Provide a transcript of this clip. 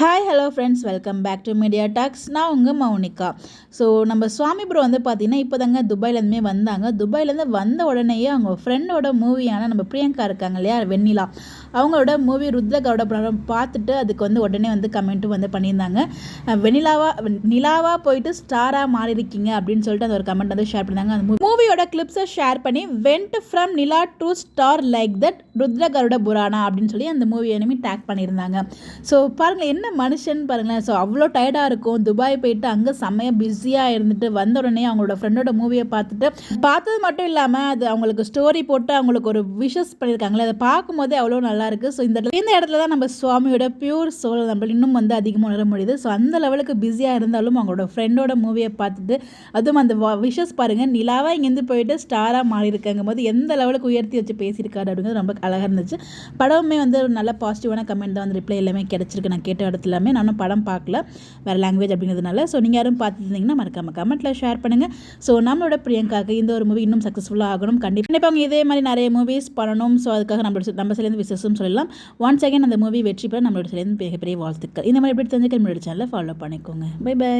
Hi hello friends, welcome back to Media Talks. நான் உங்கள் Mounika. So நம்ம சுவாமி ப்ரோ வந்து பார்த்தீங்கன்னா இப்போ தாங்க துபாயிலேருந்துமே வந்தாங்க. துபாயிலேருந்து வந்த உடனேயே அவங்க ஃப்ரெண்டோட மூவியான நம்ம பிரியங்கா இருக்காங்க இல்லையா, வெண்ணிலா, அவங்களோட மூவி ருத்ரகோட படம் பார்த்துட்டு அதுக்கு வந்து உடனே வந்து கமெண்ட்டும் வந்து பண்ணியிருந்தாங்க. நிலாவா போயிட்டு ஸ்டாராக மாறி இருக்கீங்க அப்படின்னு சொல்லிட்டு அந்த ஒரு கமெண்ட் வந்து ஷேர் பண்ணியிருந்தாங்க. அந்த மூவியோட கிளிப்ஸை ஷேர் பண்ணி வெண்ட் ஃப்ரம் நிலா டு ஸ்டார் லைக் தட் ருத்ரகரோட புராணா அப்படின்னு சொல்லி அந்த மூவி எனிமே டேக் பண்ணியிருந்தாங்க. ஸோ பாருங்கள், என்ன மனுஷன் பாருங்களேன். ஸோ அவ்வளோ டயர்டாக இருக்கும், துபாய் போயிட்டு அங்கே செம்மையாக பிஸியாக இருந்துட்டு வந்த உடனே அவங்களோட ஃப்ரெண்டோட மூவியை பார்த்தது மட்டும் இல்லாமல் அது அவங்களுக்கு ஸ்டோரி போட்டு அவங்களுக்கு ஒரு விஷஸ் பண்ணியிருக்காங்களே, அதை பார்க்கும்போதே அவ்வளோ நல்லாயிருக்கு. ஸோ இந்த இடத்துல தான் நம்ம சுவாமியோட பியூர் சோல் நம்ம இன்னும் வந்து அதிகமாக உணர முடியுது. ஸோ அந்த லெவலுக்கு பிஸியாக இருந்தாலும் அவங்களோட ஃப்ரெண்டோட மூவியை பார்த்துட்டு அதுவும் அந்த விஷஸ் பாருங்கள், நிலாவாக இங்கேருந்து போயிட்டு ஸ்டாராக மாறி இருக்காங்கும் போது எந்த லெவலுக்கு உயர்த்தி வச்சு பேசியிருக்காரு அப்படிங்கிறது ரொம்ப அழகாக இருந்துச்சு. படமுமே வந்து ஒரு நல்ல பாசிட்டிவான கமெண்ட் தான் வந்து ரிப்ளை எல்லாமே கிடச்சிருக்கு. நான் கேட்ட இடத்துல எல்லாமே நானும் படம் பார்க்கல, வேறு லாங்குவேஜ் அப்படிங்கிறதுனால. ஸோ நீங்கள் யாரும் பார்த்துருந்தீங்கன்னா மறக்காம கமெண்ட்டில் ஷேர் பண்ணுங்கள். ஸோ நம்மளோட பிரியங்காக்கு இந்த ஒரு மூவி இன்னும் சக்ஸஸ்ஃபுல்லாக ஆகணும். கண்டிப்பாக அவங்க இதே மாதிரி நிறைய மூவிஸ் பண்ணணும். ஸோ அதுக்காக நம்ம சேர்ந்து விசேஷம் சொல்லலாம். ஒன்ஸ் அகேன் அந்த மூவி வெற்றி பெற நம்மளோட சேர்ந்து மிகப்பெரிய வாழ்த்துக்கள். இந்த மாதிரி எப்படி தெரிஞ்சுக்க நம்மளோட சேனலை ஃபாலோ பண்ணிக்கோங்க. Bye by.